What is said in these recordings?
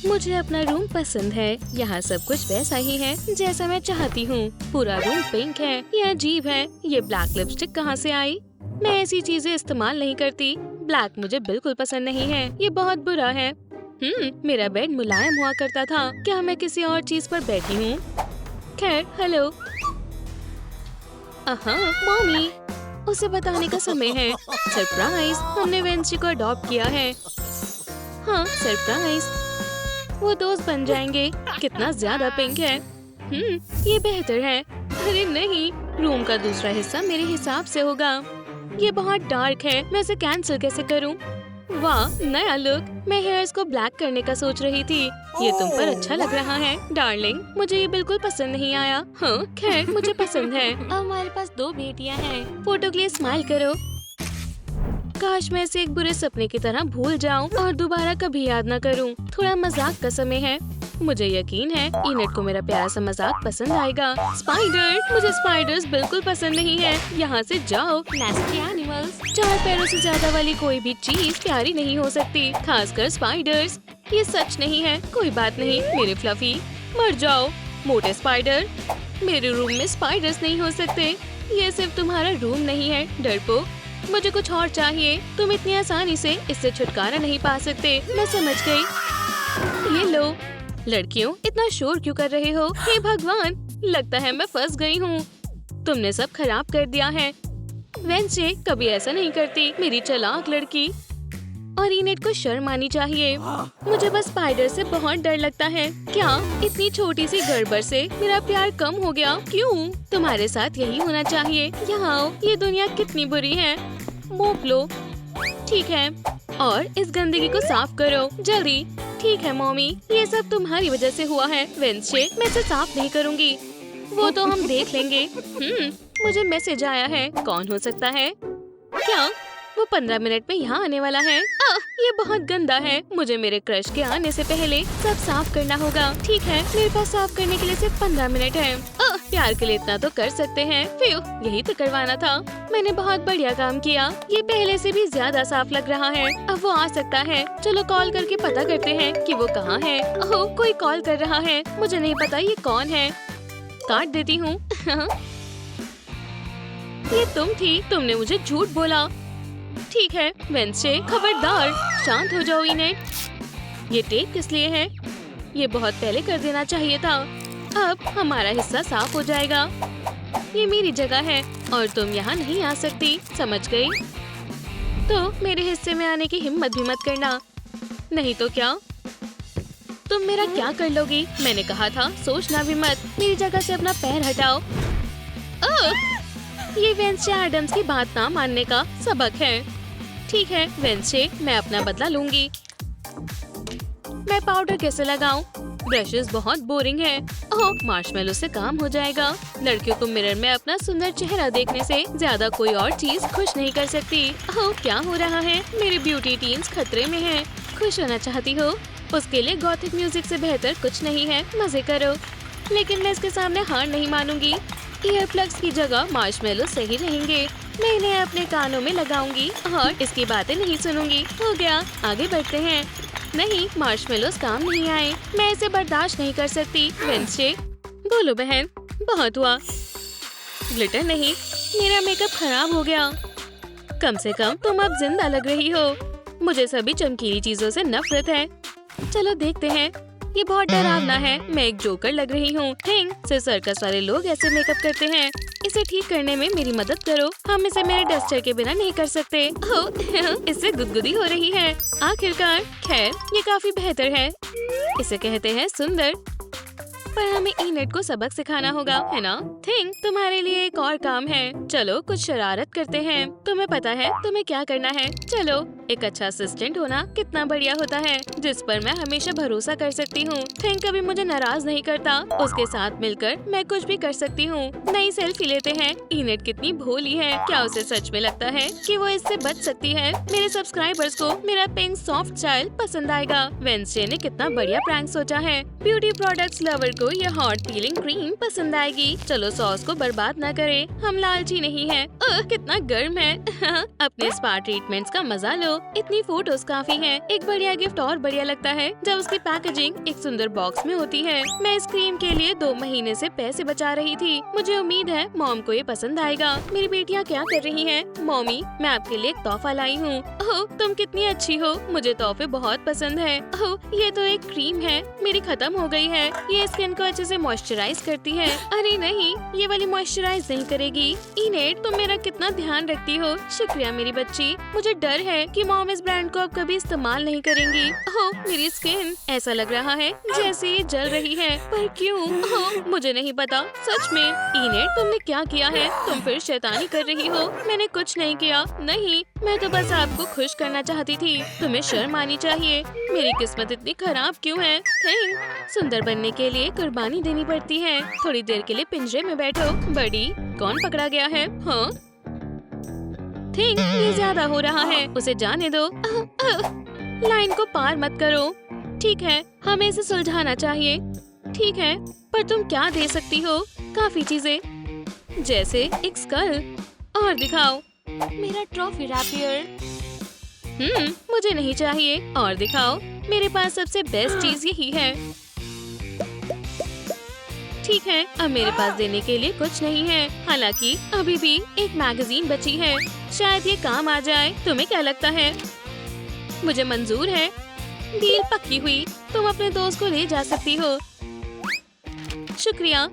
मुझे अपना रूम पसंद है। यहाँ सब कुछ वैसा ही है जैसा मैं चाहती हूँ। पूरा रूम पिंक है। ये अजीब है। ये ब्लैक लिपस्टिक कहाँ से आई? मैं ऐसी चीजें इस्तेमाल नहीं करती। ब्लैक मुझे बिल्कुल पसंद नहीं है। ये बहुत बुरा है। मेरा बेड मुलायम हुआ करता था। क्या मैं किसी और चीज पर बैठी हूँ? खैर, हेलो। मॉमी, उसे बताने का समय है। सरप्राइज, हमने वेंसी को अडॉप्ट किया है। हाँ, सरप्राइज, वो दोस्त बन जाएंगे। कितना ज्यादा पिंक है। ये बेहतर है। अरे नहीं, रूम का दूसरा हिस्सा मेरे हिसाब से होगा। ये बहुत डार्क है। मैं इसे कैंसिल कैसे करूं? वाह, नया लुक। मैं हेयर्स को ब्लैक करने का सोच रही थी। ये तुम पर अच्छा लग रहा है डार्लिंग। मुझे ये बिल्कुल पसंद नहीं आया। हाँ, खैर, मुझे पसंद है। अब हमारे पास 2 बेटियां हैं। फोटो के लिए स्माइल करो। काश मैं इसे एक बुरे सपने की तरह भूल जाऊं और दोबारा कभी याद न करूं। थोड़ा मजाक का समय है। मुझे यकीन है इनेट को मेरा प्यारा सा मजाक पसंद आएगा। स्पाइडर, मुझे स्पाइडर्स बिल्कुल पसंद नहीं है। यहाँ से जाओ, नेस्टी एनिमल्स। 4 पैरों से ज्यादा वाली कोई भी चीज प्यारी नहीं हो सकती, खासकर स्पाइडर्स। ये सच नहीं है। कोई बात नहीं मेरे फ्लफी, मर जाओ मोटे स्पाइडर। मेरे रूम में स्पाइडर्स नहीं हो सकते। ये सिर्फ तुम्हारा रूम नहीं है डरपोक। मुझे कुछ और चाहिए। तुम इतनी आसानी से इससे छुटकारा नहीं पा सकते। मैं समझ गई। ये लो। लड़कियों, इतना शोर क्यों कर रहे हो? हे भगवान, लगता है मैं फंस गई हूँ। तुमने सब खराब कर दिया है। वेंसे कभी ऐसा नहीं करती, मेरी चालाक लड़की। और इनेट को शर्म आनी चाहिए। मुझे बस स्पाइडर से बहुत डर लगता है। क्या इतनी छोटी सी गड़बड़ से मेरा प्यार कम हो गया? क्यों? तुम्हारे साथ यही होना चाहिए। यहाँ आओ, ये दुनिया कितनी बुरी है। मोप लो। ठीक है, और इस गंदगी को साफ करो जल्दी। ठीक है मॉमी, ये सब तुम्हारी वजह से हुआ है। वेंसे, मैं इसे साफ नहीं करूँगी। वो तो हम देख लेंगे। मुझे मैसेज आया है। कौन हो सकता है? क्या वो 15 मिनट में यहाँ आने वाला है? ये बहुत गंदा है। मुझे मेरे क्रश के आने से पहले सब साफ करना होगा। ठीक है, मेरे पास साफ करने के लिए सिर्फ 15 मिनट है। प्यार के लिए इतना तो कर सकते हैं। यही तो करवाना था। मैंने बहुत बढ़िया काम किया। ये पहले से भी ज्यादा साफ लग रहा है। अब वो आ सकता है। चलो कॉल करके पता करते हैं कि वो कहाँ है। ओह, कोई कॉल कर रहा है। मुझे नहीं पता ये कौन है। काट देती हूँ। ये तुम थी। तुमने मुझे झूठ बोला। ठीक है वेंसे, खबरदार। शांत हो जाओ इनेट। ये टेप किस लिए है? ये बहुत पहले कर देना चाहिए था। अब हमारा हिस्सा साफ हो जाएगा। ये मेरी जगह है और तुम यहाँ नहीं आ सकती, समझ गई? तो मेरे हिस्से में आने की हिम्मत भी मत करना। नहीं तो क्या? तुम मेरा क्या कर लोगी? मैंने कहा था सोचना भी मत। मेरी जगह से अपना पैर हटाओ। ये वेंसे एडम्स की बात ना मानने का सबक है। ठीक है वेंसे, मैं अपना बदला लूंगी। मैं पाउडर कैसे लगाऊं? ब्रशेस बहुत बोरिंग है। ओह, मार्शमेलो से काम हो जाएगा। लड़कियों को मिरर में अपना सुंदर चेहरा देखने से ज्यादा कोई और चीज खुश नहीं कर सकती। ओह, क्या हो रहा है? मेरी ब्यूटी टीन्स खतरे में है। खुश होना चाहती हो? उसके लिए गॉथिक म्यूजिक से बेहतर कुछ नहीं है। मजे करो। लेकिन मैं इसके सामने हार नहीं मानूंगी। ईयर प्लग्स की जगह मार्शमेलो सही रहेंगे। मैं इन्हें अपने कानों में लगाऊंगी और इसकी बातें नहीं सुनूंगी। हो गया, आगे बढ़ते हैं। नहीं, मार्शमेलोस काम नहीं आए। मैं इसे बर्दाश्त नहीं कर सकती। वेंसे, बोलो बहन, बहुत हुआ। ग्लिटर नहीं, मेरा मेकअप खराब हो गया। कम से कम तुम अब जिंदा लग रही हो। मुझे सभी चमकीली चीजों से नफरत है। चलो देखते हैं। ये बहुत डरावना है। मैं एक जोकर लग रही हूँ। सिर्फ सर्कस वाले लोग ऐसे मेकअप करते हैं। इसे ठीक करने में मेरी मदद करो। हम इसे मेरे डस्टर के बिना नहीं कर सकते। इससे गुदगुदी हो रही है। आखिरकार, खैर, ये काफी बेहतर है। इसे कहते हैं सुंदर। पर हमें इनेट को सबक सिखाना होगा, है ना? तुम्हारे लिए एक और काम है। चलो कुछ शरारत करते हैं। तुम्हें पता है तुम्हें क्या करना है? चलो, एक अच्छा असिस्टेंट होना कितना बढ़िया होता है, जिस पर मैं हमेशा भरोसा कर सकती हूँ। कभी मुझे नाराज नहीं करता। उसके साथ मिलकर मैं कुछ भी कर सकती हूँ। नई सेल्फी लेते हैं। इनेट कितनी भोली है। क्या उसे सच में लगता है कि वो इससे बच सकती है? मेरे सब्सक्राइबर्स को मेरा पिंक सॉफ्ट स्टाइल पसंद आएगा। वेंसडे ने कितना बढ़िया प्रैंक सोचा है। ब्यूटी प्रोडक्ट्स लवर को ये हॉट पीलिंग क्रीम पसंद आएगी। चलो सॉस को बर्बाद न करें। हम लालची नहीं हैं। कितना गर्म है। अपने स्पा ट्रीटमेंट्स का मजा लो। इतनी फोटोज काफी हैं। एक बढ़िया गिफ्ट और बढ़िया लगता है जब उसकी पैकेजिंग एक सुंदर बॉक्स में होती है। मैं इस क्रीम के लिए 2 महीने से पैसे बचा रही थी। मुझे उम्मीद है मॉम को ये पसंद आएगा। मेरी बेटियाँ क्या कर रही हैं? मॉमी, मैं आपके लिए एक तोहफा लाई हूँ। ओह, तुम कितनी अच्छी हो। मुझे तोहफे बहुत पसंद है। ओह, ये तो एक क्रीम है। मेरी खत्म हो गई है। ये स्किन को अच्छे से मॉइस्चराइज करती है। अरे नहीं, ये वाली मॉइस्चराइज नहीं करेगी। इनेट, तुम मेरा कितना ध्यान रखती हो। शुक्रिया मेरी बच्ची। मुझे डर है कि मॉम इस ब्रांड को अब कभी इस्तेमाल नहीं करेंगी। ओह, मेरी स्किन ऐसा लग रहा है जैसे ये जल रही है। पर क्यों? ओह, मुझे नहीं पता। सच में इनेट, तुमने क्या किया है? तुम फिर शैतानी कर रही हो। मैंने कुछ नहीं किया। नहीं, मैं तो बस आपको खुश करना चाहती थी। तुम्हें शर्म आनी चाहिए। मेरी किस्मत इतनी खराब क्यों है? सुंदर बनने के लिए कुर्बानी देनी पड़ती है। थोड़ी देर के लिए पिंजरे में बैठो। बड़ी, कौन पकड़ा गया है? हाँ, थिंक ये ज्यादा हो रहा है। उसे जाने दो। लाइन को पार मत करो। ठीक है, हमें इसे सुलझाना चाहिए। ठीक है, पर तुम क्या दे सकती हो? काफी चीजें, जैसे एक स्कल। और दिखाओ। मेरा ट्रॉफी रैपियर। मुझे नहीं चाहिए। और दिखाओ। मेरे पास सबसे बेस्ट चीज यही है। ठीक है, अब मेरे पास देने के लिए कुछ नहीं है। हालांकि अभी भी एक मैगजीन बची है। शायद ये काम आ जाए। तुम्हें क्या लगता है? मुझे मंजूर है। डील पक्की हुई। तुम अपने दोस्त को ले जा सकती हो। शुक्रिया।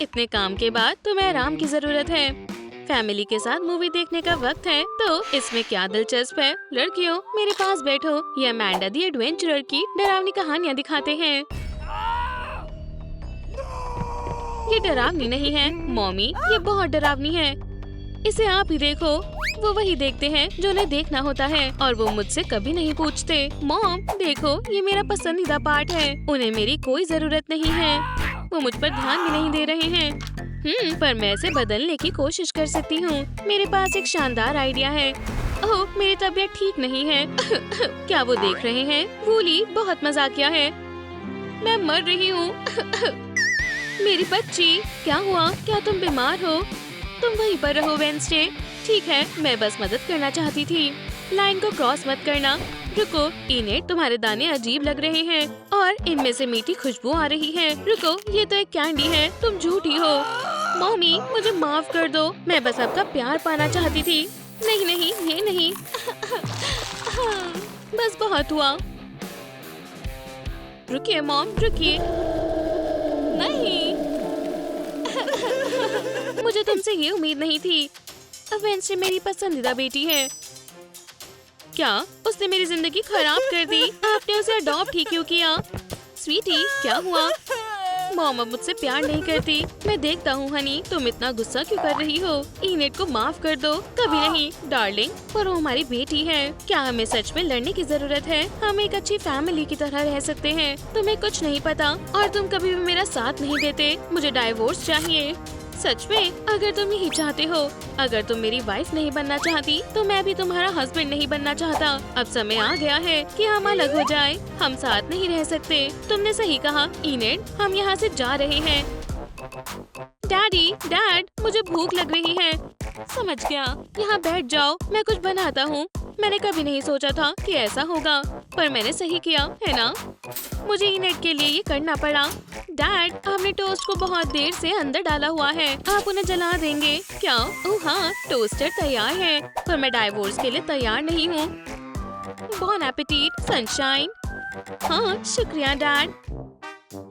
इतने काम के बाद तुम्हें आराम की जरूरत है। फैमिली के साथ मूवी देखने का वक्त है, तो इसमें क्या दिलचस्प है? लड़कियों, मेरे पास बैठो। ये अमेंडा दी एडवेंचरर की डरावनी कहानियाँ दिखाते हैं। ये डरावनी नहीं है मॉमी, ये बहुत डरावनी है। इसे आप ही देखो। वो वही देखते हैं जो उन्हें देखना होता है, और वो मुझसे कभी नहीं पूछते। मॉम, देखो, ये मेरा पसंदीदा पार्ट है। उन्हें मेरी कोई जरूरत नहीं है। वो मुझ पर ध्यान भी नहीं दे रहे हैं। पर मैं इसे बदलने की कोशिश कर सकती हूँ। मेरे पास एक शानदार आइडिया है। ओह, मेरी तबीयत ठीक नहीं है। क्या वो देख रहे हैं? वूली बहुत मजाकिया है। मैं मर रही हूँ। मेरी बच्ची, क्या हुआ? क्या तुम बीमार हो? तुम वहीं पर रहो वेंसडे। ठीक है, मैं बस मदद करना चाहती थी। लाइन को क्रॉस मत करना। रुको, इनेट, तुम्हारे दाने अजीब लग रहे हैं और इनमें से मीठी खुशबू आ रही है। रुको, ये तो एक कैंडी है। तुम झूठी हो। मॉमी, मुझे माफ कर दो। मैं बस आपका प्यार पाना चाहती थी। नहीं नहीं, ये नहीं। बस बहुत हुआ। रुकिए मॉम, रुकिए। नहीं। मुझे तुमसे ये उम्मीद नहीं थी। वेंसडे मेरी पसंदीदा बेटी है। क्या उसने मेरी जिंदगी खराब कर दी? आपने उसे अडॉप्ट ही क्यों किया? स्वीटी, क्या हुआ? मॉम अब मुझसे प्यार नहीं करती। मैं देखता हूँ हनी, तुम इतना गुस्सा क्यों कर रही हो? इनेट को माफ कर दो। कभी नहीं डार्लिंग, पर वो हमारी बेटी है। क्या हमें सच में लड़ने की जरूरत है? हम एक अच्छी फैमिली की तरह रह सकते हैं। तुम्हें कुछ नहीं पता और तुम कभी भी मेरा साथ नहीं देते। मुझे डाइवोर्स चाहिए। सच में? अगर तुम यही चाहते हो, अगर तुम मेरी वाइफ नहीं बनना चाहती, तो मैं भी तुम्हारा हस्बैंड नहीं बनना चाहता। अब समय आ गया है कि हम अलग हो जाएं। हम साथ नहीं रह सकते। तुमने सही कहा इनेट, हम यहाँ से जा रहे हैं। डैडी, डैड, मुझे भूख लग रही है। समझ गया। यहाँ बैठ जाओ, मैं कुछ बनाता हूँ। मैंने कभी नहीं सोचा था कि ऐसा होगा, पर मैंने सही किया, है ना? मुझे इनेट के लिए ये करना पड़ा। डैड, हमने टोस्ट को बहुत देर से अंदर डाला हुआ है। आप उन्हें जला देंगे क्या? ओह हाँ, टोस्टर तैयार है, पर मैं डाइवोर्स के लिए तैयार नहीं हूँ। बॉन एपेटीट सनशाइन। हाँ, शुक्रिया डैड।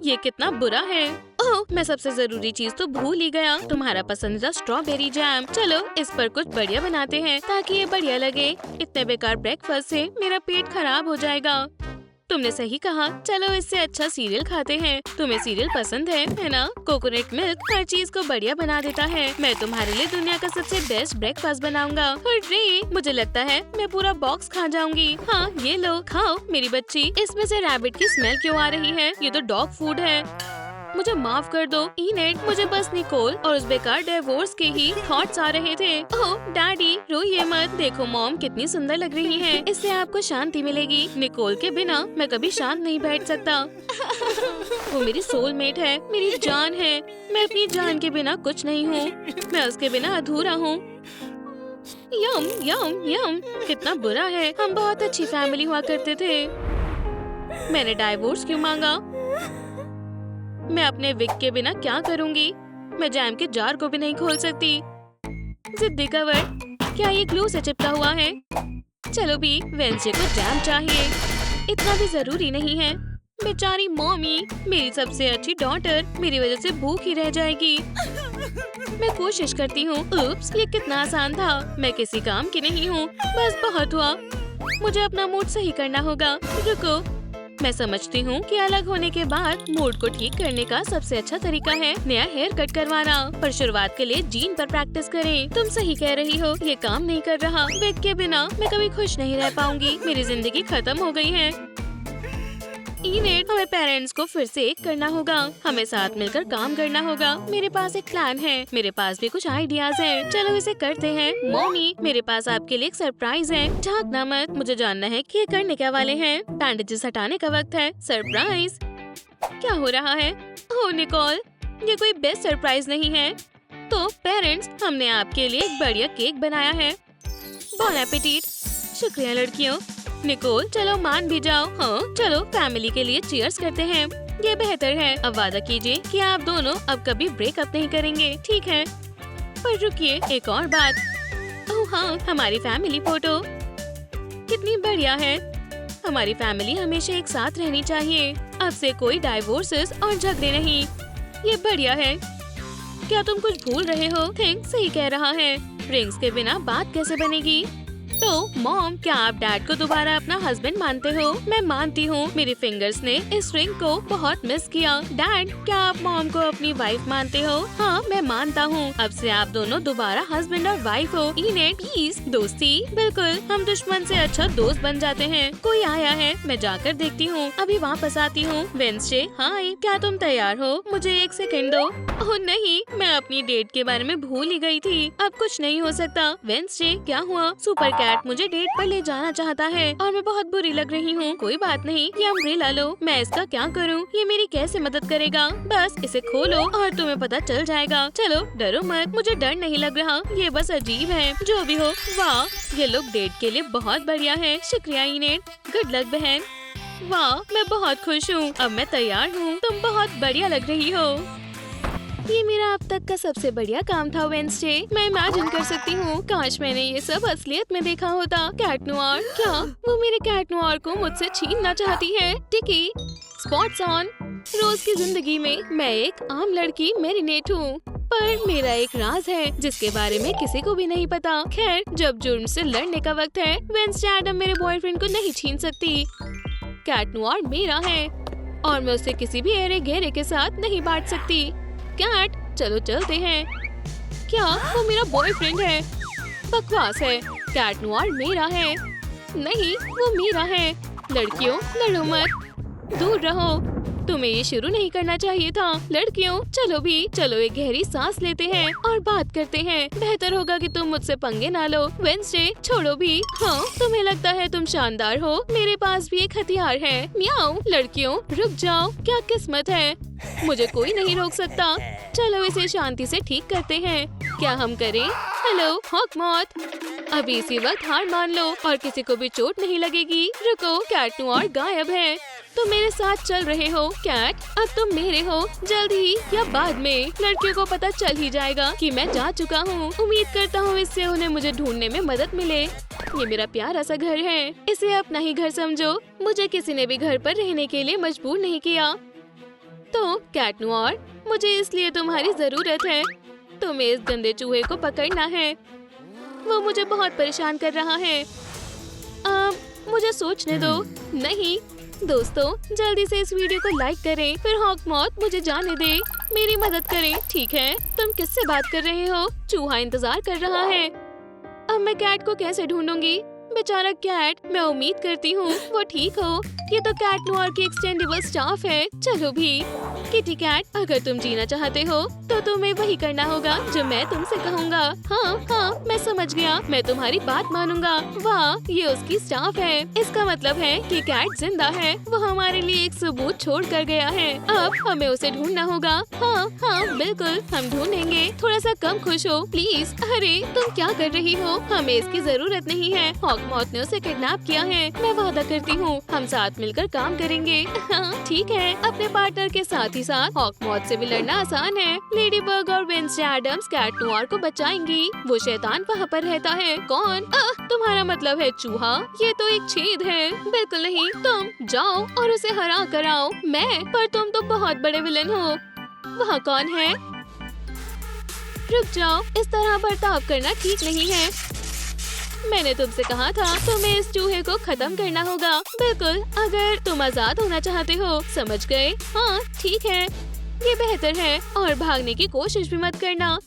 ये कितना बुरा है। ओह, मैं सबसे जरूरी चीज तो भूल ही गया। तुम्हारा पसंदीदा स्ट्रॉबेरी जैम। चलो इस पर कुछ बढ़िया बनाते हैं ताकि ये बढ़िया लगे। इतने बेकार ब्रेकफास्ट से मेरा पेट खराब हो जाएगा। तुमने सही कहा। चलो इससे अच्छा सीरियल खाते हैं। तुम्हें सीरियल पसंद है ना? कोकोनट मिल्क हर चीज को बढ़िया बना देता है। मैं तुम्हारे लिए दुनिया का सबसे बेस्ट ब्रेकफास्ट बनाऊंगा। हुर्रे! मुझे लगता है मैं पूरा बॉक्स खा जाऊंगी। हाँ, ये लो, खाओ मेरी बच्ची। इसमें से रैबिट की स्मेल क्यों आ रही है? ये तो डॉग फूड है। मुझे माफ कर दो इनेट, मुझे बस निकोल और उस बेकार डिवोर्स के ही थॉट्स आ रहे थे। ओह डैडी, रोइए मत। देखो मॉम कितनी सुंदर लग रही है। इससे आपको शांति मिलेगी। निकोल के बिना मैं कभी शांत नहीं बैठ सकता। वो मेरी सोलमेट है, मेरी जान है। मैं अपनी जान के बिना कुछ नहीं हूँ। मैं उसके बिना अधूरा हूँ। यम यम यम, कितना बुरा है। हम बहुत अच्छी फैमिली हुआ करते थे। मैंने डाइवोर्स क्यों मांगा? मैं अपने विक के बिना क्या करूंगी? मैं जैम के जार को भी नहीं खोल सकती। जिद्दी कवर, क्या ये ग्लू से चिपका हुआ है? चलो भी, वेंसडे को जैम चाहिए। इतना भी जरूरी नहीं है। बेचारी मॉमी, मेरी सबसे अच्छी डॉटर, मेरी वजह से भूखी रह जाएगी। मैं कोशिश करती हूँ। उप्स, ये कितना आसान था। मैं किसी काम की नहीं हूँ। बस बहुत हुआ। मुझे अपना मूड सही करना होगा। रुको, मैं समझती हूँ कि अलग होने के बाद मूड को ठीक करने का सबसे अच्छा तरीका है नया हेयर कट करवाना। पर शुरुआत के लिए जीन पर प्रैक्टिस करें। तुम सही कह रही हो, ये काम नहीं कर रहा। विग के बिना मैं कभी खुश नहीं रह पाऊंगी। मेरी जिंदगी खत्म हो गई है। इनेट, हमें पेरेंट्स को फिर से एक करना होगा। हमें साथ मिलकर काम करना होगा। मेरे पास एक प्लान है। मेरे पास भी कुछ आइडियाज हैं। चलो इसे करते हैं। मॉमी, मेरे पास आपके लिए एक सरप्राइज है। झांकना मत, मुझे जानना है कि ये करने क्या वाले हैं। बैंडेजेस हटाने का वक्त है। सरप्राइज। क्या हो रहा है? ओह निकोल, ये कोई बेस्ट सरप्राइज नहीं है। तो पेरेंट्स, हमने आपके लिए एक बढ़िया केक बनाया है। बॉन एपेटिट। शुक्रिया लड़कियों। निकोल, चलो मान भी जाओ। हाँ चलो, फैमिली के लिए चीयर्स करते हैं। ये बेहतर है। अब वादा कीजिए कि आप दोनों अब कभी ब्रेकअप नहीं करेंगे, ठीक है? पर रुकिए, एक और बात। ओह हाँ, हमारी फैमिली फोटो कितनी बढ़िया है। हमारी फैमिली हमेशा एक साथ रहनी चाहिए। अब से कोई डाइवोर्सेस और झगड़े नहीं। ये बढ़िया है। क्या तुम कुछ भूल रहे हो? थिंक सही कह रहा है। रिंग्स के बिना बात कैसे बनेगी? तो मॉम, क्या आप डैड को दोबारा अपना हस्बैंड मानते हो? मैं मानती हूँ। मेरी फिंगर्स ने इस रिंग को बहुत मिस किया। डैड, क्या आप मॉम को अपनी वाइफ मानते हो? हाँ, मैं मानता हूँ। अब से आप दोनों दोबारा हस्बैंड और वाइफ हो। इनेट, प्लीज। दोस्ती? बिल्कुल, हम दुश्मन से अच्छा दोस्त बन जाते हैं। कोई आया है, मैं जाकर देखती हूँ। अभी वापस आती हूँ। वेंसडे, हाय, क्या तुम तैयार हो? मुझे एक सेकंड दो। ओह नहीं, मैं अपनी डेट के बारे में भूल ही गई थी। अब कुछ नहीं हो सकता। वेंसडे, क्या हुआ? सुपर कैट मुझे डेट पर ले जाना चाहता है और मैं बहुत बुरी लग रही हूँ। कोई बात नहीं, ये अम्ब्रेला लो। मैं इसका क्या करूँ? ये मेरी कैसे मदद करेगा? बस इसे खोलो और तुम्हें पता चल जाएगा। चलो डरो मत, मुझे डर नहीं लग रहा। ये बस अजीब है। जो भी हो, वाह, ये लुक डेट के लिए बहुत बढ़िया है। शुक्रिया इनेट। गुड लक बहन। वाह, मैं बहुत खुश हूँ। अब मैं तैयार हूँ। तुम बहुत बढ़िया लग रही हो। ये मेरा अब तक का सबसे बढ़िया काम था वेंसडे। मैं इमेजिन कर सकती हूँ, काश मैंने ये सब असलियत में देखा होता। कैट नोयर, क्या वो मेरे कैट नोयर को मुझसे छीनना चाहती है? टिकी, स्पॉट्स ऑन। रोज की जिंदगी में मैं एक आम लड़की मैरिनेट हूँ, पर मेरा एक राज है जिसके बारे में किसी को भी नहीं पता। खैर, जब जुर्म से लड़ने का वक्त है, वेंसडे एडम मेरे बॉयफ्रेंड को नहीं छीन सकती। कैट नोयर मेरा है और मैं उसे किसी भी एरे गहरे के साथ नहीं बांट सकती। कैट, चलो चलते हैं। क्या वो मेरा बॉयफ्रेंड है? बकवास है। कैट नोयर मेरा है। नहीं, वो मेरा है। लड़कियों, लड़ो मत, दूर रहो। तुम्हें ये शुरू नहीं करना चाहिए था। लड़कियों, चलो भी, चलो एक गहरी सांस लेते हैं और बात करते हैं। बेहतर होगा कि तुम मुझसे पंगे ना लो। वेंसडे, छोड़ो भी। हाँ, तुम्हें लगता है तुम शानदार हो? मेरे पास भी एक हथियार है। म्याऊ। लड़कियों, रुक जाओ। क्या किस्मत है, मुझे कोई नहीं रोक सकता। चलो इसे शांति से ठीक करते हैं। क्या हम करें? हेलो हॉकमॉथ, अभी इसी वक्त हार मान लो और किसी को भी चोट नहीं लगेगी। रुको, कैट नोयर गायब है। तुम मेरे साथ चल रहे हो कैट? अब तुम मेरे हो। जल्द ही या बाद में लड़कियों को पता चल ही जाएगा कि मैं जा चुका हूँ। उम्मीद करता हूँ इससे उन्हें मुझे ढूंढने में मदद मिले। ये मेरा प्यारा सा घर है, इसे अपना ही घर समझो। मुझे किसी ने भी घर पर रहने के लिए मजबूर नहीं किया। तो कैट नोयर, मुझे इसलिए तुम्हारी जरूरत है। तुम्हें इस गंदे चूहे को पकड़ना है। वो मुझे बहुत परेशान कर रहा है। मुझे सोचने दो। नहीं दोस्तों, जल्दी से इस वीडियो को लाइक करें, फिर हॉकमॉथ मुझे जाने दे, मेरी मदद करें, ठीक है? तुम किससे बात कर रहे हो? चूहा इंतजार कर रहा है। अब मैं कैट को कैसे ढूंढूंगी? बेचारा कैट, मैं उम्मीद करती हूँ वो ठीक हो। ये तो कैट नोयर की एक्सटेंडेबल स्टाफ है। चलो भी, किटी कैट, अगर तुम जीना चाहते हो तो तुम्हें वही करना होगा जो मैं तुमसे कहूँगा। हाँ, मैं समझ गया, मैं तुम्हारी बात मानूंगा। वाह, ये उसकी स्टाफ है। इसका मतलब है कि कैट जिंदा है। वो हमारे लिए एक सबूत छोड़ कर गया है। अब हमें उसे ढूंढना होगा। हाँ, बिल्कुल, हम ढूंढेंगे। थोड़ा सा कम खुश हो प्लीज। अरे तुम क्या कर रही हो? हमें इसकी जरूरत नहीं है। हॉकमॉथ ने उसे किडनैप किया है। मैं वादा करती हूँ हम साथ मिलकर काम करेंगे। हाँ, ठीक है। अपने पार्टनर के साथ ही साथ हॉकमॉथ से भी लड़ना आसान है। लेडी बग और वेंसडे एडम्स कैट नोयर को बचाएंगी। वो शैतान वहाँ पर रहता है। कौन? तुम्हारा मतलब है चूहा? ये तो एक छेद है। बिल्कुल नहीं, तुम जाओ और उसे हरा कर आओ। मैं? पर तुम तो बहुत बड़े विलन हो। वहाँ कौन है? रुक जाओ, इस तरह बर्ताव करना ठीक नहीं है। मैंने तुमसे कहा था तुम्हें इस चूहे को खत्म करना होगा। बिल्कुल, अगर तुम आजाद होना चाहते हो। समझ गए? हाँ, ठीक है, ये बेहतर है। और भागने की कोशिश भी मत करना।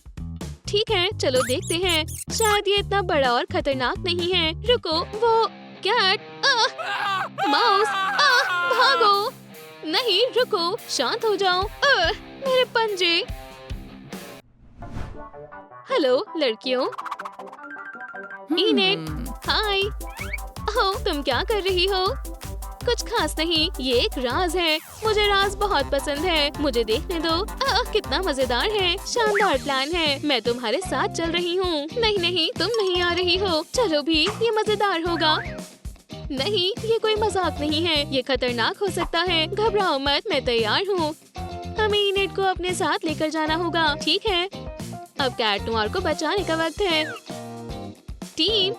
ठीक है, चलो देखते हैं। शायद ये इतना बड़ा और खतरनाक नहीं है। रुको, वो कैट, माउस, भागो। नहीं, रुको, शांत हो जाओ। मेरे पंजे। हेलो लड़कियों। इनेट, हाय। ओह, तुम क्या कर रही हो? कुछ खास नहीं, ये एक राज है। मुझे राज बहुत पसंद है। मुझे देखने दो। कितना मजेदार है। शानदार प्लान है। मैं तुम्हारे साथ चल रही हूँ। नहीं, तुम नहीं आ रही हो। चलो भी, ये मजेदार होगा। नहीं, ये कोई मजाक नहीं है। ये खतरनाक हो सकता है। घबराओ मत, मैं तैयार हूँ। हमें इनेट को अपने साथ लेकर जाना होगा। ठीक है, अब कैट नोयर को बचाने का वक्त है। टीम,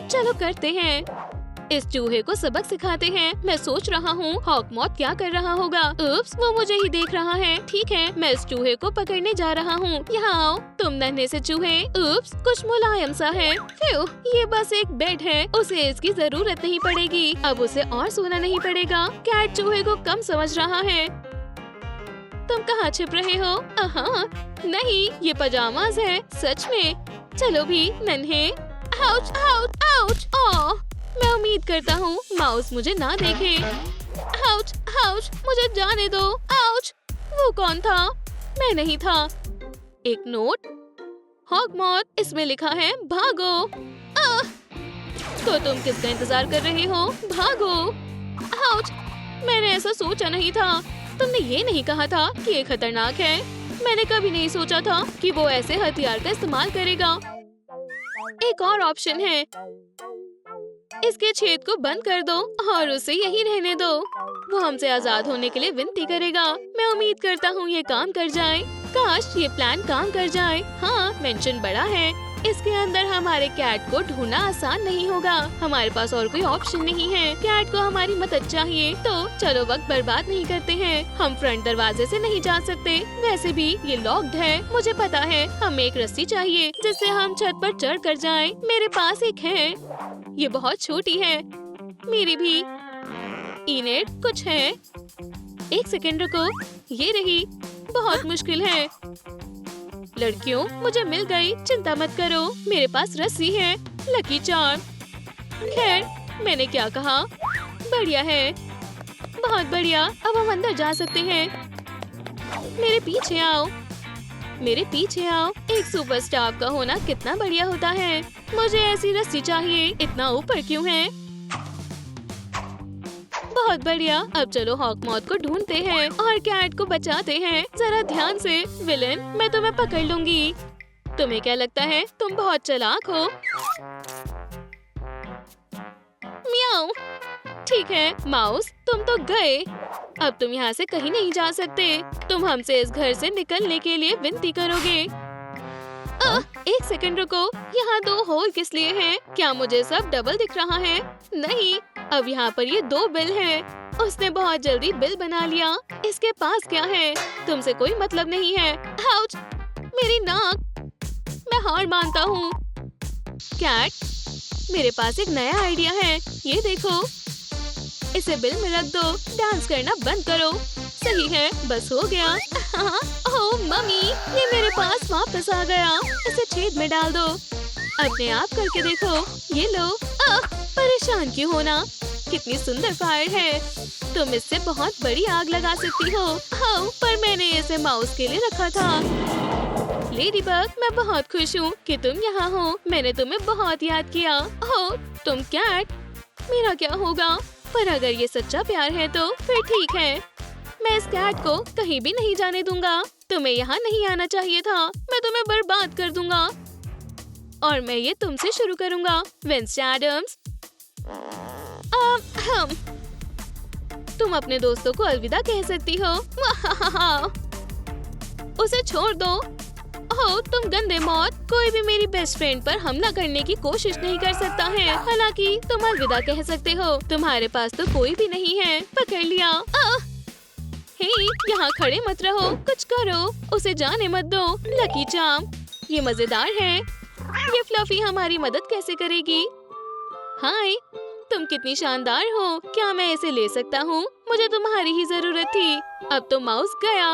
चलो करते हैं। इस चूहे को सबक सिखाते हैं। मैं सोच रहा हूँ हॉकमॉथ क्या कर रहा होगा। उप्स, वो मुझे ही देख रहा है। ठीक है, मैं इस चूहे को पकड़ने जा रहा हूँ। यहाँ आओ, तुम नन्हे से चूहे। उप्स, कुछ मुलायम सा है। फ्यू, ये बस एक बेड है। उसे इसकी जरूरत नहीं पड़ेगी। अब उसे और सोना नहीं पड़ेगा। कैट चूहे को कम समझ रहा है। तुम कहाँ छिप रहे हो? नहीं, ये पजामाज है। सच में? चलो भी नन्हे। Ouch, ouch, ouch. ओह, मैं उम्मीद करता हूँ माउस मुझे ना देखे। आउच, आउच, मुझे जाने दो। आउच, वो कौन था? मैं नहीं था। एक नोट। हॉकमॉथ, इसमें लिखा है भागो। तो तुम किसका इंतजार कर रहे हो? भागो। आउच, मैंने ऐसा सोचा नहीं था। तुमने ये नहीं कहा था कि ये खतरनाक है। मैंने कभी नहीं सोचा था कि वो ऐसे हथियार का इस्तेमाल करेगा। एक और ऑप्शन है। इसके छेद को बंद कर दो और उसे यहीं रहने दो। वो हमसे आजाद होने के लिए विनती करेगा। मैं उम्मीद करता हूँ ये काम कर जाए। काश ये प्लान काम कर जाए। हाँ, मेंशन बड़ा है। इसके अंदर हमारे कैट को ढूंढना आसान नहीं होगा। हमारे पास और कोई ऑप्शन नहीं है। कैट को हमारी मदद चाहिए। तो चलो वक्त बर्बाद नहीं करते हैं। हम फ्रंट दरवाजे से नहीं जा सकते। वैसे भी ये लॉक्ड है। मुझे पता है, हमें एक रस्सी चाहिए जिससे हम छत पर चढ़ कर जाएं। मेरे पास एक है। ये बहुत छोटी है। मेरी भी। इनेट, कुछ है? एक सेकंड रुको। ये रही। बहुत मुश्किल है। लड़कियों, मुझे मिल गई। चिंता मत करो, मेरे पास रस्सी है। Lucky charm. खैर, मैंने क्या कहा? बढ़िया है, बहुत बढ़िया। अब हम अंदर जा सकते हैं। मेरे पीछे आओ, मेरे पीछे आओ। एक सुपरस्टार का होना कितना बढ़िया होता है। मुझे ऐसी रस्सी चाहिए। इतना ऊपर क्यों है? बहुत बढ़िया। अब चलो हॉकमॉथ को ढूंढते हैं और कैट को बचाते हैं। जरा ध्यान से। विलन, मैं तुम्हें पकड़ लूंगी। तुम्हें क्या लगता है तुम बहुत चालाक हो? म्याऊ। ठीक है माउस, तुम तो गए। अब तुम यहाँ से कहीं नहीं जा सकते। तुम हमसे इस घर से निकलने के लिए विनती करोगे। एक सेकंड रुको। यहाँ 2 होल किस लिए हैं? क्या मुझे सब डबल दिख रहा है? नहीं, अब यहाँ पर ये 2 बिल हैं। उसने बहुत जल्दी बिल बना लिया। इसके पास क्या है? तुमसे कोई मतलब नहीं है। आउच, मेरी नाक। मैं हार मानता हूँ। कैट, मेरे पास एक नया आइडिया है। ये देखो, इसे बिल में रख दो। डांस करना बंद करो। सही है, बस हो गया। ओह मम्मी, ये मेरे पास वापस आ गया। इसे छेद में डाल दो। अपने आप करके देखो। ये लो। परेशान क्यों होना? कितनी सुंदर फायर है। तुम इससे बहुत बड़ी आग लगा सकती हो। हाँ, पर मैंने इसे माउस के लिए रखा था। लेडीबग, मैं बहुत खुश हूँ कि तुम यहाँ हो। मैंने तुम्हें बहुत याद किया। हो, तुम कैट। मेरा क्या होगा? पर अगर ये सच्चा प्यार है तो फिर ठीक है। मैं इस कैट को कहीं भी नहीं जाने दूंगा। तुम्हें यहाँ नहीं आना चाहिए था। मैं तुम्हें बर्बाद कर दूंगा। और मैं ये तुमसे शुरू करूंगा, वेडनेसडे एडम्स। तुम अपने दोस्तों को अलविदा कह सकती हो। उसे छोड़ दो। हो, तुम गंदे मौत। कोई भी मेरी बेस्ट फ्रेंड पर हमला करने की कोशिश नहीं कर सकता है। हालांकि तुम अलविदा कह सकते हो। तुम्हारे पास तो कोई भी नहीं है। पकड़ लिया। हे, यहाँ खड़े मत रहो, कुछ करो। उसे जाने मत दो। लकी चार्म, ये मजेदार है। ये फ्लफी हमारी मदद कैसे करेगी? हाय, तुम कितनी शानदार हो। क्या मैं इसे ले सकता हूँ? मुझे तुम्हारी ही जरूरत थी। अब तो माउस गया।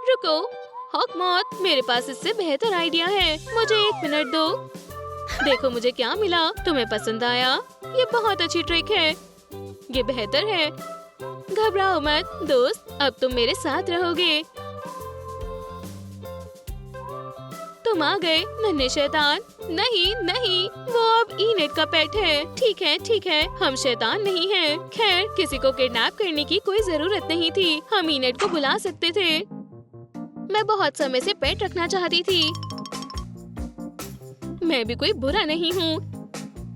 रुको, हॉकमॉथ, मेरे पास इससे बेहतर आइडिया है। मुझे 1 मिनट दो। देखो मुझे क्या मिला। तुम्हें पसंद आया? ये बहुत अच्छी ट्रिक है। ये बेहतर है। घबराओ मत दोस्त, अब तुम मेरे साथ रहोगे। तुम आ गए नन्हे शैतान। नहीं नहीं, वो अब इनेड का पेट है। ठीक है, हम शैतान नहीं हैं। खैर, किसी को किडनैप करने की कोई जरूरत नहीं थी। हम इनेड को बुला सकते थे। मैं बहुत समय से पेट रखना चाहती थी। मैं भी कोई बुरा नहीं हूँ,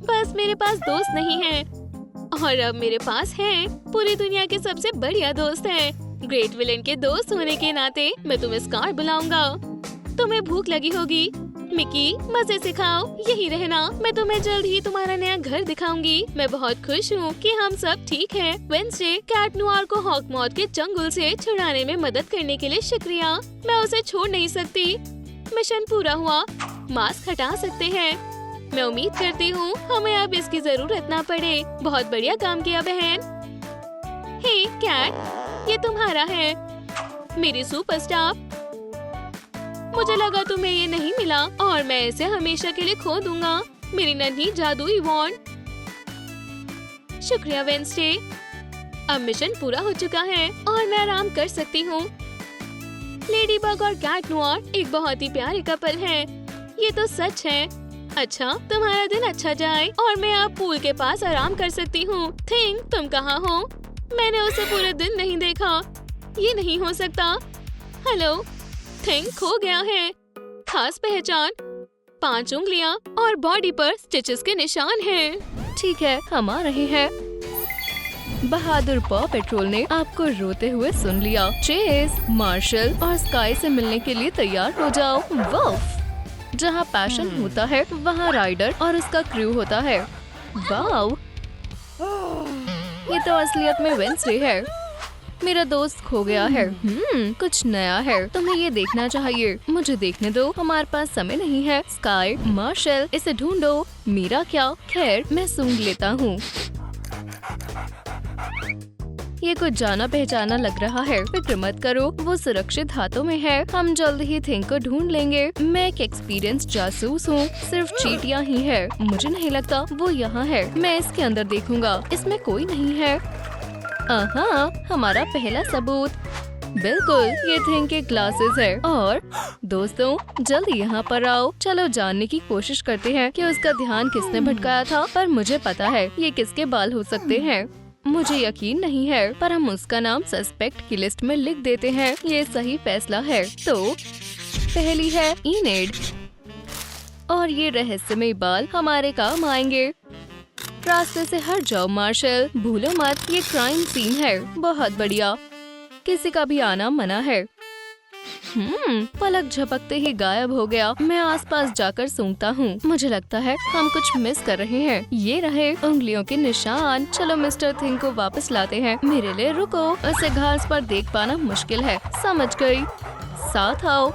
बस मेरे पास दोस्त नहीं है। और अब मेरे पास है। पूरी दुनिया के सबसे बढ़िया दोस्त है। ग्रेट विलेन के दोस्त होने के नाते मैं तुम्हें स्कार बुलाऊंगा। तुम्हें भूख लगी होगी। मिकी, मजे से खाओ, यही रहना। मैं तुम्हें जल्द ही तुम्हारा नया घर दिखाऊंगी। मैं बहुत खुश हूँ कि हम सब ठीक हैं। वेडनेसडे, कैट नोआर को हॉकमॉथ के चंगुल से छुड़ाने में मदद करने के लिए शुक्रिया। मैं उसे छोड़ नहीं सकती। मिशन पूरा हुआ। मास्क हटा सकते हैं। मैं उम्मीद करती हूँ हमें अब इसकी जरूरत ना पड़े। बहुत बढ़िया काम किया बहन। हे कैट, ये तुम्हारा है। मेरी सुपरस्टार। मुझे लगा तुम्हें ये नहीं मिला और मैं इसे हमेशा के लिए खो दूंगा। मेरी नन्ही जादुई वॉन्ड। शुक्रिया वेडनेसडे। अब मिशन पूरा हो चुका है और मैं आराम कर सकती हूँ। लेडीबग और कैट नोआर एक बहुत ही प्यारे कपल हैं। ये तो सच है। अच्छा, तुम्हारा दिन अच्छा जाए और मैं अब पूल के पास आराम कर सकती हूँ। थिंक, तुम कहाँ हो? मैंने उसे पूरे दिन नहीं देखा। ये नहीं हो सकता। हेलो, थिंक खो गया है। खास पहचान, 5 उंगलियां और बॉडी पर स्टिचेस के निशान हैं। ठीक है, हम आ रहे हैं। बहादुर पॉ पेट्रोल ने आपको रोते हुए सुन लिया। चेस, मार्शल और स्काई से मिलने के लिए तैयार हो जाओ। वुल्फ, जहाँ पैशन होता है वहाँ राइडर और उसका क्रू होता है। वाओ, ये तो असलियत में वेडनेसडे है। मेरा दोस्त खो गया है। कुछ नया है। तुम्हें ये देखना चाहिए। मुझे देखने दो, हमारे पास समय नहीं है। स्काई, मार्शल, इसे ढूंढो। मेरा क्या? खैर, मैं सूंघ लेता हूँ। ये कुछ जाना पहचाना लग रहा है। फिक्र मत करो, वो सुरक्षित हाथों में है। हम जल्द ही थिंक को ढूंढ लेंगे। मैं एक एक्सपीरियंस जासूस हूँ। सिर्फ चींटियाँ ही है। मुझे नहीं लगता वो यहाँ है। मैं इसके अंदर देखूंगा। इसमें कोई नहीं है। हमारा पहला सबूत। बिल्कुल, ये थिंक के ग्लासेस है। और दोस्तों, जल्दी यहाँ पर आओ। चलो जानने की कोशिश करते हैं कि उसका ध्यान किसने भटकाया था। पर मुझे पता है ये किसके बाल हो सकते हैं। मुझे यकीन नहीं है, पर हम उसका नाम सस्पेक्ट की लिस्ट में लिख देते हैं। ये सही फैसला है। तो पहली है इनेड, और ये रहस्यमय बाल हमारे काम आएंगे। रास्ते से हट जाओ मार्शल, भूलो मत ये क्राइम सीन है। बहुत बढ़िया, किसी का भी आना मना है। पलक झपकते ही गायब हो गया। मैं आसपास जाकर सूंघता हूँ। मुझे लगता है हम कुछ मिस कर रहे हैं। ये रहे उंगलियों के निशान। चलो मिस्टर थिंग को वापस लाते हैं। मेरे लिए रुको, उसे घास पर देख पाना मुश्किल है। समझ गई, साथ आओ।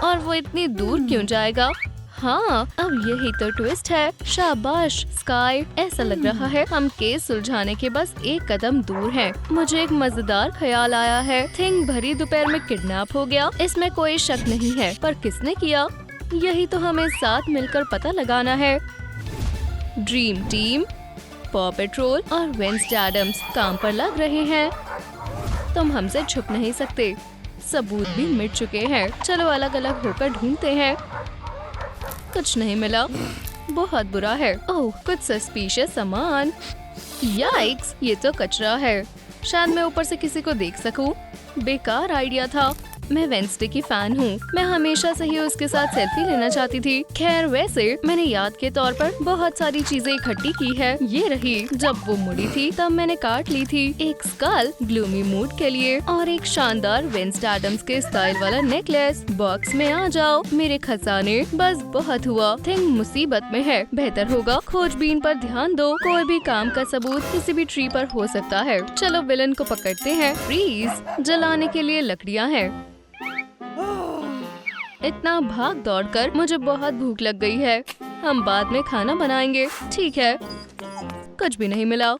और वो इतनी दूर क्यों जाएगा? हाँ, अब यही तो ट्विस्ट है। शाबाश स्काई, ऐसा लग रहा है हम केस सुलझाने के बस एक कदम दूर हैं। मुझे एक मजेदार ख्याल आया है। थिंग भरी दोपहर में किडनैप हो गया, इसमें कोई शक नहीं है। पर किसने किया? यही तो हमें साथ मिलकर पता लगाना है। ड्रीम टीम, पॉ पेट्रोल और वेंसडे एडम्स काम पर लग रहे हैं। तुम हमसे छुप नहीं सकते। सबूत भी मिट चुके हैं। चलो अलग अलग होकर ढूंढते हैं। कुछ नहीं मिला। बहुत बुरा है। ओह, कुछ सस्पिशियस सामान। याइक्स, ये तो कचरा है। शायद मैं ऊपर से किसी को देख सकूं। बेकार आइडिया था। मैं वेंसडे की फैन हूँ। मैं हमेशा से ही उसके साथ सेल्फी लेना चाहती थी। खैर, वैसे मैंने याद के तौर पर बहुत सारी चीजें इकट्ठी की है। ये रही। जब वो मुड़ी थी तब मैंने काट ली थी। एक स्कल ग्लूमी मूड के लिए और एक शानदार वेंसडे एडम्स के स्टाइल वाला नेकलेस। बॉक्स में आ जाओ मेरे खजाने। बस बहुत हुआ। थिंग मुसीबत में है। बेहतर होगा खोजबीन पर ध्यान दो। कोई भी काम का सबूत किसी भी ट्री पर हो सकता है। चलो विलन को पकड़ते हैं। फ्रीज, जलाने के लिए लकड़ियाँ हैं। इतना भाग दौड़ कर मुझे बहुत भूख लग गई है। हम बाद में खाना बनाएंगे। ठीक है। कुछ भी नहीं मिला।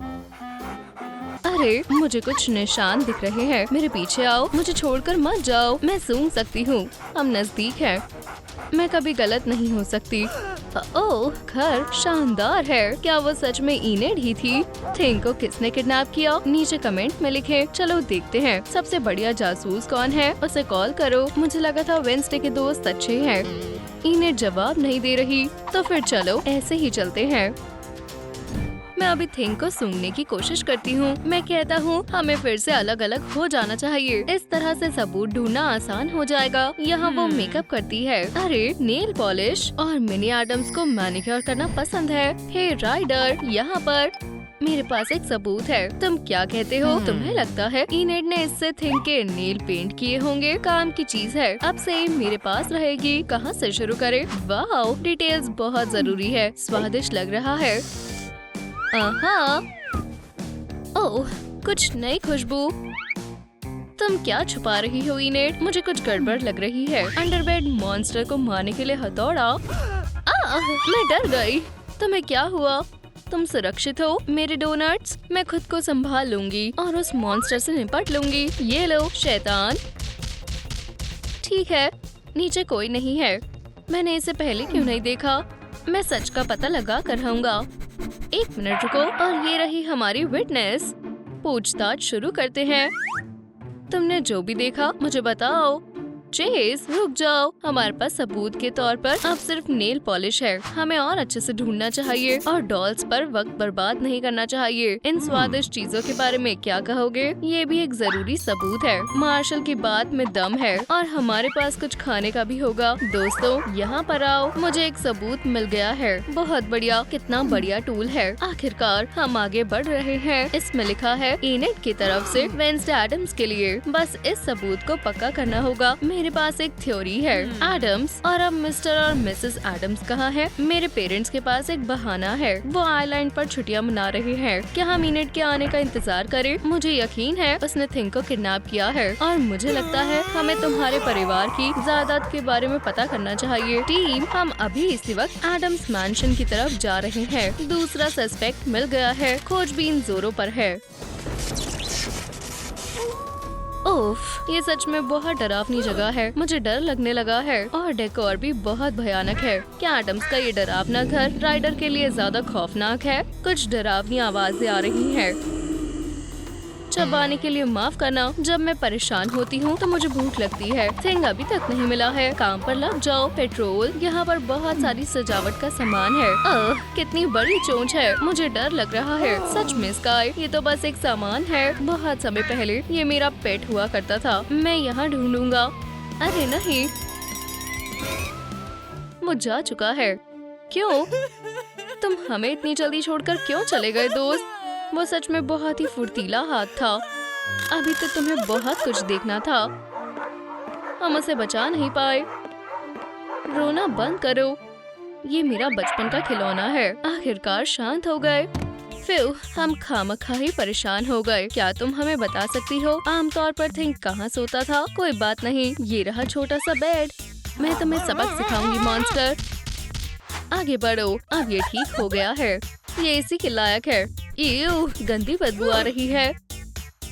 अरे, मुझे कुछ निशान दिख रहे हैं। मेरे पीछे आओ। मुझे छोड़कर मत जाओ। मैं सूंघ सकती हूँ। हम नजदीक हैं। मैं कभी गलत नहीं हो सकती। ओह, घर शानदार है। क्या वो सच में इनेड ही थी? थिंग को किसने किडनैप किया? नीचे कमेंट में लिखें। चलो देखते हैं सबसे बढ़िया जासूस कौन है। उसे कॉल करो। मुझे लगा था वेंसडे के दोस्त अच्छे हैं। इनेड जवाब नहीं दे रही। तो फिर चलो ऐसे ही चलते हैं। मैं अभी थिंग को सूंघने की कोशिश करती हूँ। मैं कहता हूँ हमें फिर से अलग अलग हो जाना चाहिए। इस तरह से सबूत ढूंढना आसान हो जाएगा। यहाँ वो मेकअप करती है। अरे, नेल पॉलिश और मिनी एडम्स को मैनिक्योर करना पसंद है। हे राइडर, यहाँ पर मेरे पास एक सबूत है। तुम क्या कहते हो? तुम्हें लगता है इनेड ने इससे थिंग के नेल पेंट किए होंगे? काम की चीज है। अब से मेरे पास रहेगी। कहाँ से शुरू करें? वाओ, डिटेल्स बहुत जरूरी है। स्वादिष्ट लग रहा है। ओह, कुछ नई खुशबू। तुम क्या छुपा रही हो इनेड? मुझे कुछ गड़बड़ लग रही है। अंडरबेड मॉन्स्टर को मारने के लिए हथौड़ा। मैं डर गई। तुम्हें क्या हुआ? तुम सुरक्षित हो मेरे डोनट्स? मैं खुद को संभाल लूंगी और उस मॉन्स्टर से निपट लूंगी। ये लो शैतान। ठीक है, नीचे कोई नहीं है। मैंने इसे पहले क्यों नहीं देखा? मैं सच का पता लगा कर रहूंगा। एक मिनट रुको। और ये रही हमारी विटनेस। पूछताछ शुरू करते हैं। तुमने जो भी देखा मुझे बताओ। चेस, रुक जाओ। हमारे पास सबूत के तौर पर अब सिर्फ नेल पॉलिश है। हमें और अच्छे से ढूंढना चाहिए और डॉल्स पर वक्त बर्बाद नहीं करना चाहिए। इन स्वादिष्ट चीजों के बारे में क्या कहोगे? ये भी एक जरूरी सबूत है। मार्शल की बात में दम है और हमारे पास कुछ खाने का भी होगा। दोस्तों, यहाँ पर आओ। मुझे एक सबूत मिल गया है। बहुत बढ़िया। कितना बढ़िया टूल है। आखिरकार हम आगे बढ़ रहे हैं। इसमें लिखा है इनेड की तरफ से वेंसडे एडम्स के लिए। बस इस सबूत को पक्का करना होगा। मेरे पास एक थ्योरी है। एडम्स और अब मिस्टर और मिसेस एडम्स कहाँ है? मेरे पेरेंट्स के पास एक बहाना है। वो आइलैंड पर छुट्टियां मना रहे हैं। क्या हम इनेड के आने का इंतजार करें? मुझे यकीन है उसने थिंग को किडनैप किया है और मुझे लगता है हमें तुम्हारे परिवार की जायदाद के बारे में पता करना चाहिए। टीम, हम अभी इसी वक्त एडम्स मैंशन की तरफ जा रहे हैं। दूसरा सस्पेक्ट मिल गया है। खोजबीन जोरों पर है। ओफ, ये सच में बहुत डरावनी जगह है। मुझे डर लगने लगा है और डेकोर भी बहुत भयानक है। क्या एडम्स का ये डरावना घर राइडर के लिए ज्यादा खौफनाक है? कुछ डरावनी आवाजें आ रही हैं। चबाने के लिए माफ करना। जब मैं परेशान होती हूँ तो मुझे भूख लगती है। थिंग अभी तक नहीं मिला है। काम पर लग जाओ। पेट्रोल, यहाँ पर बहुत सारी सजावट का सामान है। कितनी बड़ी चोंच है। मुझे डर लग रहा है। सच में स्काई, ये तो बस एक सामान है। बहुत समय पहले ये मेरा पेट हुआ करता था। मैं यहाँ ढूंढूंगा। अरे नहीं, मुझ जा चुका है। क्यों? तुम हमें इतनी जल्दी छोड़कर क्यों चले गए दोस्त? वो सच में बहुत ही फुर्तीला हाथ था। अभी तो तुम्हें बहुत कुछ देखना था। हम उसे बचा नहीं पाए। रोना बंद करो। ये मेरा बचपन का खिलौना है। आखिरकार शांत हो गए। फिर हम खामखा ही परेशान हो गए। क्या तुम हमें बता सकती हो आमतौर पर थिंग कहाँ सोता था? कोई बात नहीं, ये रहा छोटा सा बेड। मैं तुम्हें सबक सिखाऊंगी मॉन्स्टर। आगे बढ़ो। अब ये ठीक हो गया है। ये इसी के लायक है। गंदी बदबू आ रही है।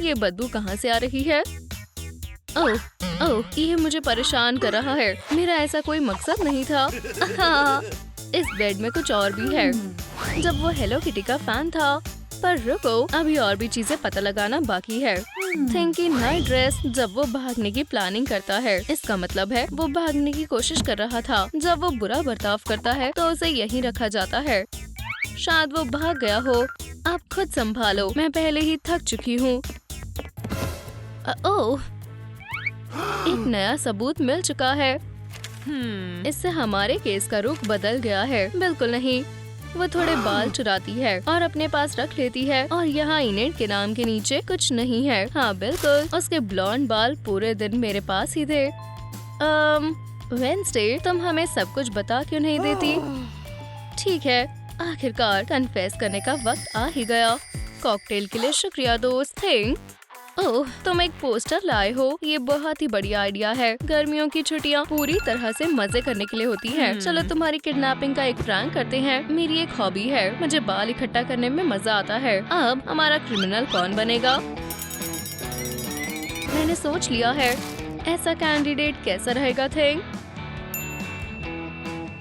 ये बदबू कहाँ से आ रही है? ओह, ये मुझे परेशान कर रहा है। मेरा ऐसा कोई मकसद नहीं था। इस बेड में कुछ और भी है। जब वो हेलो किटी का फैन था। पर रुको, अभी और भी चीजें पता लगाना बाकी है। थिंकी नाइट ड्रेस। जब वो भागने की प्लानिंग करता है, इसका मतलब है वो भागने की कोशिश कर रहा था। जब वो बुरा बर्ताव करता है तो उसे यहीं रखा जाता है। शायद वो भाग गया हो। आप खुद संभालो, मैं पहले ही थक चुकी हूँ। ओह, एक नया सबूत मिल चुका है। इससे हमारे केस का रुख बदल गया है। बिल्कुल नहीं। वो थोड़े बाल चुराती है और अपने पास रख लेती है और यहाँ इनेट के नाम के नीचे कुछ नहीं है। हाँ बिल्कुल, उसके ब्लॉन्ड बाल पूरे दिन मेरे पास ही थे। वेंसडे, तुम हमें सब कुछ बता क्यों नहीं देती? ठीक है, आखिरकार कन्फेस करने का वक्त आ ही गया। कॉकटेल के लिए शुक्रिया दोस्त। थिंक, ओह, तुम एक पोस्टर लाए हो। ये बहुत ही बढ़िया आइडिया है। गर्मियों की छुट्टियाँ पूरी तरह से मजे करने के लिए होती हैं। चलो तुम्हारी किडनैपिंग का एक प्रैंक करते हैं। मेरी एक हॉबी है, मुझे बाल इकट्ठा करने में मजा आता है। अब हमारा क्रिमिनल कौन बनेगा? मैंने सोच लिया है। ऐसा कैंडिडेट कैसा रहेगा? थिंक,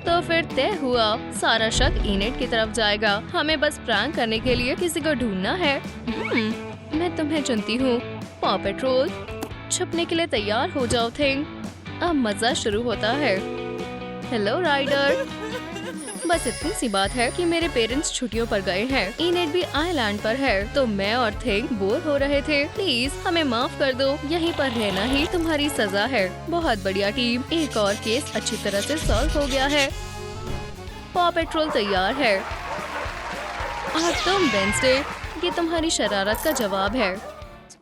तो फिर तय हुआ, सारा शक इनेट की तरफ जाएगा। हमें बस प्रैंक करने के लिए किसी को ढूंढना है। मैं तुम्हें चुनती हूँ। पॉ पेट्रोल, छुपने के लिए तैयार हो जाओ। थिंक, अब मजा शुरू होता है। Hello rider. बस इतनी सी बात है कि मेरे पेरेंट्स छुट्टियों पर गए हैं। इनेट भी आइलैंड पर है, तो मैं और थिंक बोर हो रहे थे। प्लीज हमें माफ कर दो, यहीं पर रहना ही तुम्हारी सजा है। बहुत बढ़िया टीम, एक और केस अच्छी तरह से सॉल्व हो गया है। पॉ पेट्रोल तैयार है। और तुम वेंसडे, ये तुम्हारी शरारत का जवाब है।